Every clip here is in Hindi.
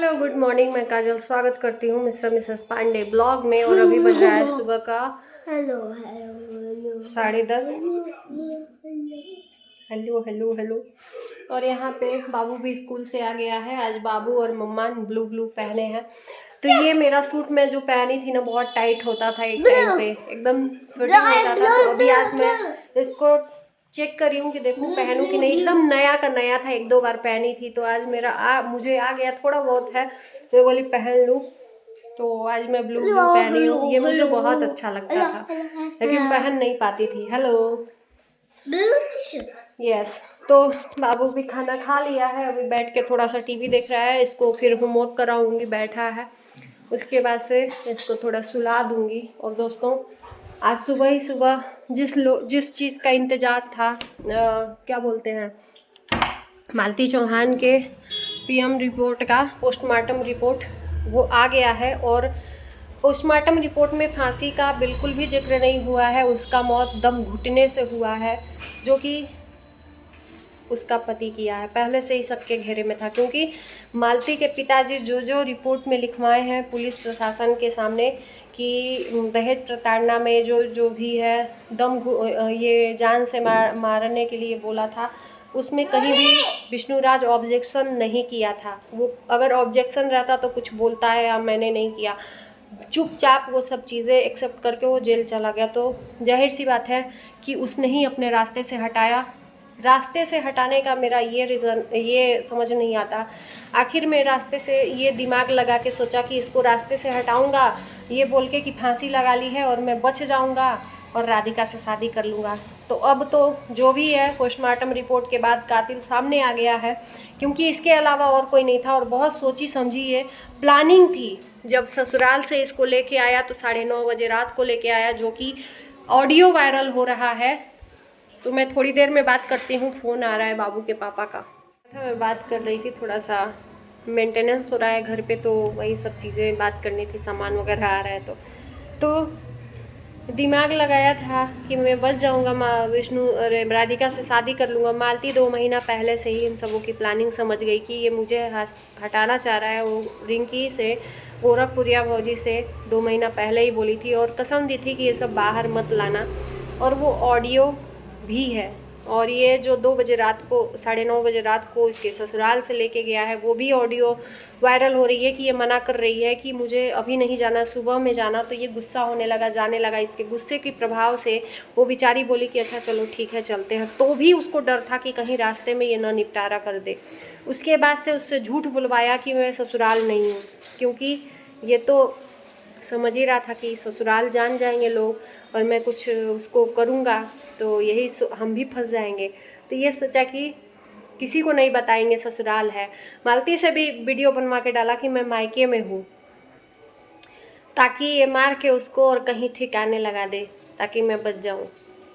हेलो गुड मॉर्निंग, मैं काजल स्वागत करती हूँ मिस्टर मिसेस पांडे ब्लॉग में। और अभी बज रहा है सुबह का hello hello 10:30। Hello hello hello. और यहाँ पे बाबू भी स्कूल से आ गया है। आज बाबू और मम्मा ब्लू ब्लू पहने हैं। तो ये मेरा सूट मैं जो पहनी थी ना, बहुत टाइट होता था एक टाइम पे, एकदम फिटिंग होता था। तो अभी आज मैं इसको चेक कर रही हूँ कि देखूँ पहनूं कि नहीं। एकदम नया का नया था, एक दो बार पहनी थी। तो आज मुझे आ गया, थोड़ा बहुत है, मैं बोली पहन लूँ। तो आज मैं ब्लू ब्लू पहनी हूँ। ये मुझे बहुत अच्छा लगता था, लेकिन पहन नहीं पाती थी। Hello yes. तो बाबू भी खाना खा लिया है, अभी बैठ के थोड़ा सा टीवी देख रहा है। इसको फिर होमवर्क कराऊंगी, बैठा है। उसके बाद से इसको थोड़ा सुला दूंगी। और दोस्तों, आज सुबह ही सुबह जिस चीज़ का इंतज़ार था, क्या बोलते हैं, मालती चौहान के पीएम रिपोर्ट का पोस्टमार्टम रिपोर्ट, वो आ गया है। और पोस्टमार्टम रिपोर्ट में फांसी का बिल्कुल भी जिक्र नहीं हुआ है। उसका मौत दम घुटने से हुआ है, जो कि उसका पति किया है। पहले से ही सबके घेरे में था, क्योंकि मालती के पिताजी जो रिपोर्ट में लिखवाए हैं पुलिस प्रशासन के सामने कि दहेज प्रताड़ना में जो भी है, ये जान से मारने के लिए बोला था, उसमें कहीं भी विष्णुराज ऑब्जेक्शन नहीं किया था। वो अगर ऑब्जेक्शन रहता तो कुछ बोलता है, या मैंने नहीं किया, चुपचाप वो सब चीज़ें एक्सेप्ट करके वो जेल चला गया। तो जाहिर सी बात है कि उसने ही अपने रास्ते से हटाया। रास्ते से हटाने का मेरा ये समझ नहीं आता। आखिर में रास्ते से ये दिमाग लगा के सोचा कि इसको रास्ते से हटाऊंगा, ये बोल के कि फांसी लगा ली है और मैं बच जाऊंगा और राधिका से शादी कर लूँगा। तो अब तो जो भी है, पोस्टमार्टम रिपोर्ट के बाद कातिल सामने आ गया है, क्योंकि इसके अलावा और कोई नहीं था। और बहुत सोची समझी ये प्लानिंग थी। जब ससुराल से इसको लेके आया तो 9:30 बजे रात को लेके आया, जो कि ऑडियो वायरल हो रहा है। तो मैं थोड़ी देर में बात करती हूँ, फ़ोन आ रहा है बाबू के पापा का। मैं बात कर रही थी, थोड़ा सा मेंटेनेंस हो रहा है घर पे, तो वही सब चीज़ें बात करनी थी, सामान वगैरह आ रहा है। तो दिमाग लगाया था कि मैं बच जाऊंगा, अरे राधिका से शादी कर लूँगा। मालती 2 महीना पहले से ही इन सबों की प्लानिंग समझ गई कि ये मुझे हटाना चाह रहा है। वो रिंकी से, गोरखपुरिया भौजी से 2 महीना पहले ही बोली थी और कसम दी थी कि ये सब बाहर मत लाना। और वो ऑडियो भी है। और ये जो 2 बजे रात को, 9:30 बजे रात को इसके ससुराल से लेके गया है, वो भी ऑडियो वायरल हो रही है कि ये मना कर रही है कि मुझे अभी नहीं जाना, सुबह में जाना। तो ये गुस्सा होने लगा, जाने लगा। इसके गुस्से के प्रभाव से वो बेचारी बोली कि अच्छा चलो ठीक है चलते हैं। तो भी उसको डर था कि कहीं रास्ते में ये ना निपटारा कर दे। उसके बाद से उससे झूठ बुलवाया कि मैं ससुराल नहीं हूँ, क्योंकि ये तो समझ ही रहा था कि ससुराल जान जाएंगे लोग और मैं कुछ उसको करूँगा तो यही हम भी फंस जाएंगे। तो ये सोचा कि किसी को नहीं बताएंगे ससुराल है। मालती से भी वीडियो बनवा के डाला कि मैं मायके में हूँ, ताकि ये मार के उसको और कहीं ठिकाने लगा दे, ताकि मैं बच जाऊँ।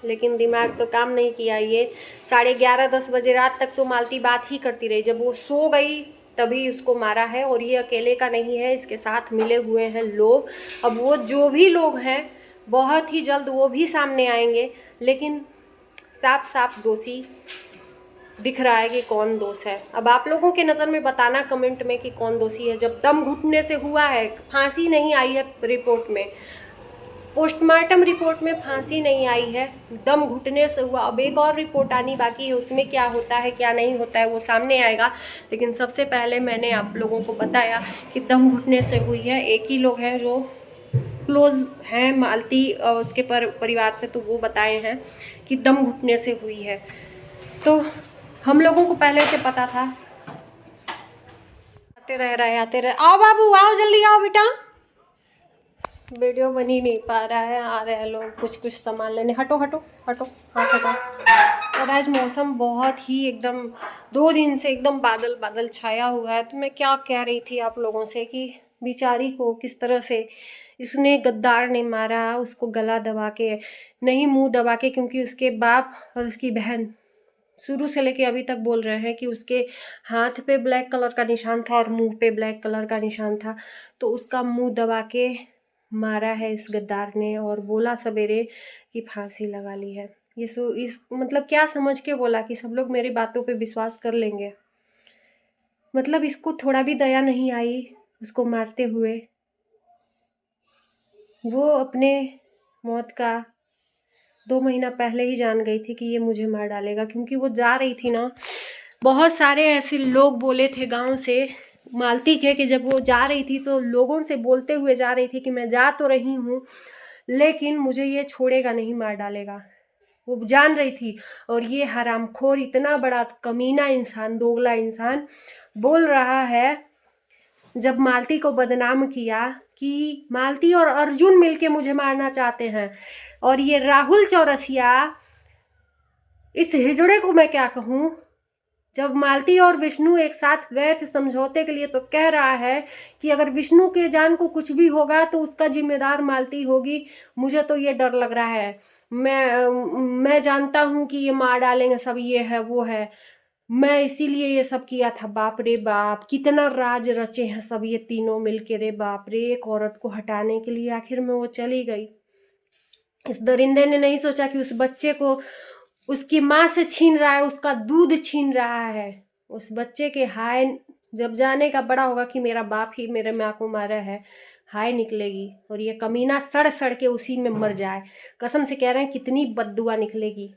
लेकिन दिमाग तो काम नहीं किया। ये 11:30-10 बजे रात तक तो मालती बात ही करती रही। जब वो सो गई तभी उसको मारा है। और ये अकेले का नहीं है, इसके साथ मिले हुए हैं लोग। अब वो जो भी लोग हैं, बहुत ही जल्द वो भी सामने आएंगे, लेकिन साफ साफ दोषी दिख रहा है कि कौन दोष है। अब आप लोगों के नज़र में बताना कमेंट में कि कौन दोषी है। जब दम घुटने से हुआ है, फांसी नहीं आई है रिपोर्ट में, पोस्टमार्टम रिपोर्ट में फांसी नहीं आई है, दम घुटने से हुआ। अब एक और रिपोर्ट आनी बाकी है, उसमें क्या होता है क्या नहीं होता है वो सामने आएगा। लेकिन सबसे पहले मैंने आप लोगों को बताया कि दम घुटने से हुई है। एक ही लोग हैं जो क्लोज हैं मालती और उसके परिवार से, तो वो बताए हैं कि दम घुटने से हुई है। तो हम लोगों को पहले से पता था। आते रहे। आओ बाबू आओ, जल्दी आओ बेटा। वीडियो बन ही नहीं पा रहा है, आ रहे हैं लोग कुछ कुछ सामान लेने। हटो हटो हटो, हाथ हटो। और आज मौसम बहुत ही एकदम 2 दिन से एकदम बादल बादल छाया हुआ है। तो मैं क्या कह रही थी आप लोगों से कि बेचारी को किस तरह से इसने, गद्दार ने मारा उसको, गला दबा के नहीं, मुंह दबा के, क्योंकि उसके बाप और उसकी बहन शुरू से लेके अभी तक बोल रहे हैं कि उसके हाथ पे ब्लैक कलर का निशान था और मुंह पे ब्लैक कलर का निशान था। तो उसका मुंह दबा के मारा है इस गद्दार ने, और बोला सवेरे कि फांसी लगा ली है। इस मतलब क्या समझ के बोला कि सब लोग मेरी बातों पे विश्वास कर लेंगे। मतलब इसको थोड़ा भी दया नहीं आई उसको मारते हुए। वो अपने मौत का 2 महीना पहले ही जान गई थी कि ये मुझे मार डालेगा, क्योंकि वो जा रही थी ना, बहुत सारे ऐसे लोग बोले थे गांव से मालती के कि जब वो जा रही थी तो लोगों से बोलते हुए जा रही थी कि मैं जा तो रही हूँ लेकिन मुझे ये छोड़ेगा नहीं, मार डालेगा। वो जान रही थी। और ये हरामखोर इतना बड़ा कमीना इंसान, दोगला इंसान बोल रहा है, जब मालती को बदनाम किया कि मालती और अर्जुन मिलके मुझे मारना चाहते हैं। और ये राहुल चौरसिया, इस हिजड़े को मैं क्या कहूँ, जब मालती और विष्णु एक साथ गए थे समझौते के लिए तो कह रहा है कि अगर विष्णु के जान को कुछ भी होगा तो उसका जिम्मेदार मालती होगी। मुझे तो ये डर लग रहा है, मैं जानता हूँ कि ये मार डालेंगे सब, ये है वो है, मैं इसीलिए ये सब किया था। बाप रे बाप, कितना राज रचे हैं सब ये तीनों मिलके, रे बाप रे, एक औरत को हटाने के लिए। आखिर में वो चली गई। इस दरिंदे ने नहीं सोचा कि उस बच्चे को उसकी माँ से छीन रहा है, उसका दूध छीन रहा है। उस बच्चे के हाय जब जाने का बड़ा होगा कि मेरा बाप ही मेरे माँ को मारा है, हाय निकलेगी। और ये कमीना सड़ सड़ के उसी में मर जाए। कसम से कह रहे हैं कितनी बद्दुआ निकलेगी।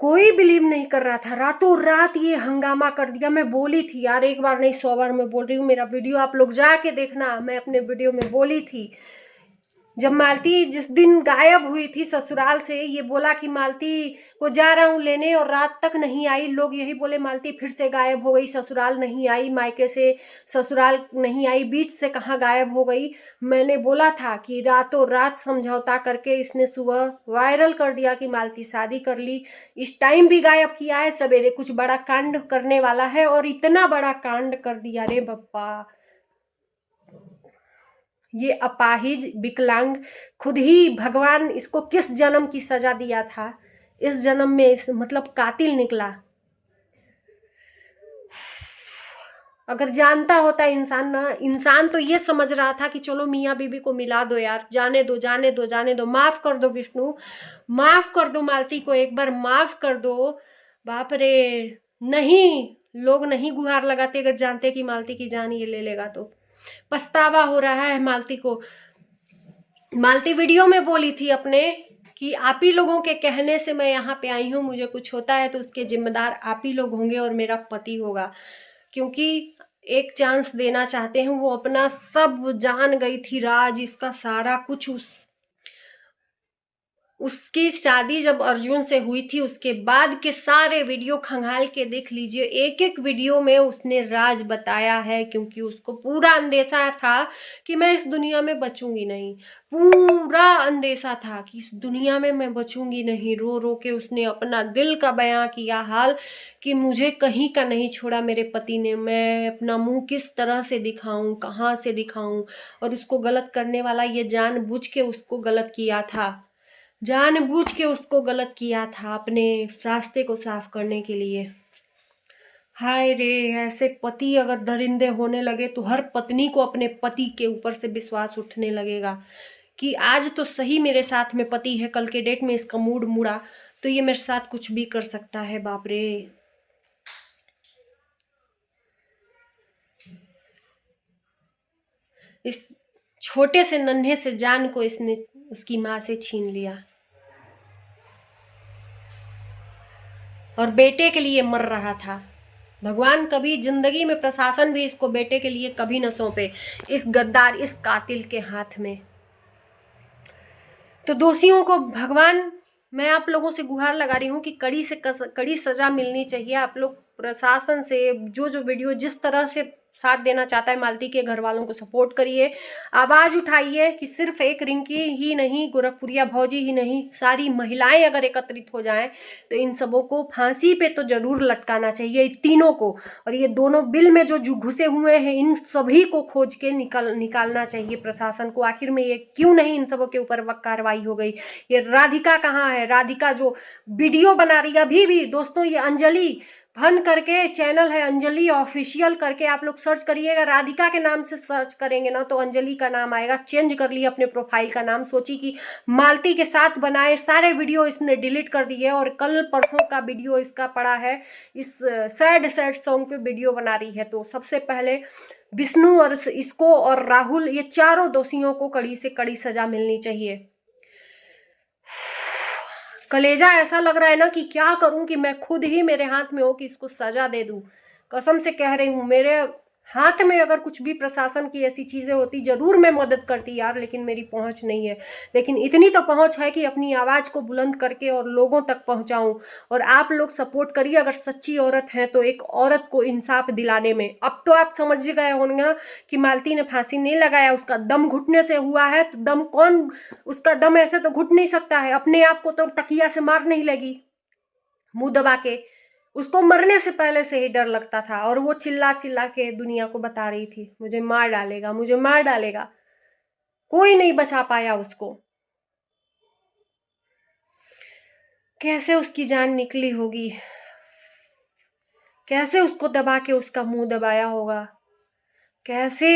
कोई बिलीव नहीं कर रहा था, रातों रात ये हंगामा कर दिया। मैं बोली थी यार, एक बार नहीं 100 बार मैं बोल रही हूँ, मेरा वीडियो आप लोग जाके देखना। मैं अपने वीडियो में बोली थी, जब मालती जिस दिन गायब हुई थी ससुराल से, ये बोला कि मालती को जा रहा हूँ लेने, और रात तक नहीं आई। लोग यही बोले मालती फिर से गायब हो गई, ससुराल नहीं आई, मायके से ससुराल नहीं आई, बीच से कहाँ गायब हो गई। मैंने बोला था कि रातों रात समझौता करके इसने सुबह वायरल कर दिया कि मालती शादी कर ली। इस टाइम भी गायब किया है, सवेरे कुछ बड़ा कांड करने वाला है, और इतना बड़ा कांड कर दिया रे बप्पा। ये अपाहिज विकलांग, खुद ही भगवान इसको किस जन्म की सजा दिया था, इस जन्म में इस मतलब कातिल निकला। अगर जानता होता इंसान ना, इंसान तो ये समझ रहा था कि चलो मियाँ बीबी को मिला दो यार, जाने दो जाने दो जाने दो, माफ कर दो विष्णु, माफ कर दो मालती को, एक बार माफ कर दो। बाप रे, नहीं, लोग नहीं गुहार लगाते अगर जानते कि मालती की जान ये ले लेगा तो। पछतावा हो रहा है मालती को। मालती वीडियो में बोली थी अपने कि आप ही लोगों के कहने से मैं यहाँ पे आई हूँ, मुझे कुछ होता है तो उसके जिम्मेदार आप ही लोग होंगे और मेरा पति होगा, क्योंकि एक चांस देना चाहते हैं। वो अपना सब जान गई थी, राज इसका सारा कुछ उसकी शादी जब अर्जुन से हुई थी उसके बाद के सारे वीडियो खंगाल के देख लीजिए, एक एक वीडियो में उसने राज बताया है, क्योंकि उसको पूरा अंदेशा था कि मैं इस दुनिया में बचूंगी नहीं। पूरा अंदेशा था कि इस दुनिया में मैं बचूंगी नहीं। रो रो के उसने अपना दिल का बयां किया हाल कि मुझे कहीं का नहीं छोड़ा मेरे पति ने, मैं अपना मुंह किस तरह से दिखाऊं, कहाँ से दिखाऊं। और उसको गलत करने वाला ये जानबूझ के उसको गलत किया था, जानबूझ के उसको गलत किया था अपने रास्ते को साफ करने के लिए। हाय रे, ऐसे पति अगर दरिंदे होने लगे तो हर पत्नी को अपने पति के ऊपर से विश्वास उठने लगेगा कि आज तो सही मेरे साथ में पति है, कल के डेट में इसका मूड मुड़ा तो ये मेरे साथ कुछ भी कर सकता है। बाप रे, इस छोटे से नन्हे से जान को इसने उसकी माँ से छीन लिया और बेटे के लिए मर रहा था। भगवान कभी जिंदगी में प्रशासन भी इसको बेटे के लिए कभी न सौंपे, इस गद्दार, इस कातिल के हाथ में। तो दोषियों को भगवान, मैं आप लोगों से गुहार लगा रही हूँ कि कड़ी से कड़ी सजा मिलनी चाहिए। आप लोग प्रशासन से जो वीडियो जिस तरह से साथ देना चाहता है मालती के घर वालों को सपोर्ट करिए, आवाज उठाइए कि सिर्फ एक रिंकी ही नहीं, गोरखपुरिया भौजी ही नहीं, सारी महिलाएं अगर एकत्रित हो जाएं तो इन सबों को फांसी पे तो जरूर लटकाना चाहिए, इन तीनों को। और ये दोनों बिल में जो घुसे हुए हैं इन सभी को खोज के निकालना चाहिए प्रशासन को। आखिर में ये क्यों नहीं इन सबों के ऊपर कार्रवाई हो गई? ये राधिका कहाँ है? राधिका जो वीडियो बना रही है अभी भी दोस्तों, ये अंजलि फन करके चैनल है, अंजलि ऑफिशियल करके आप लोग सर्च करिएगा। राधिका के नाम से सर्च करेंगे ना तो अंजलि का नाम आएगा। चेंज कर लिया अपने प्रोफाइल का नाम, सोची कि मालती के साथ बनाए, सारे वीडियो इसने डिलीट कर दिए और कल परसों का वीडियो इसका पड़ा है, इस सैड सॉन्ग पे वीडियो बना रही है। तो सबसे पहले विष्णु और इसको और राहुल, ये चारों दोषियों को कड़ी से कड़ी सजा मिलनी चाहिए। कलेजा ऐसा लग रहा है ना कि क्या करूं कि मैं खुद ही मेरे हाथ में हो कि इसको सजा दे दूं। कसम से कह रही हूं, मेरे हाथ में अगर कुछ भी प्रशासन की ऐसी चीजें होती जरूर मैं मदद करती यार, लेकिन मेरी पहुंच नहीं है। लेकिन इतनी तो पहुंच है कि अपनी आवाज को बुलंद करके और लोगों तक पहुंचाऊं। और आप लोग सपोर्ट करिए, अगर सच्ची औरत है तो एक औरत को इंसाफ दिलाने में। अब तो आप समझ गए होंगे ना कि मालती ने फांसी नहीं लगाया, उसका दम घुटने से हुआ है। तो दम कौन, उसका दम ऐसे तो घुट नहीं सकता है, अपने आप को तो तकिया से मार नहीं लगी मुंह दबा के। उसको मरने से पहले से ही डर लगता था और वो चिल्ला चिल्ला के दुनिया को बता रही थी मुझे मार डालेगा, मुझे मार डालेगा। कोई नहीं बचा पाया उसको। कैसे उसकी जान निकली होगी, कैसे उसको दबा के उसका मुंह दबाया होगा, कैसे।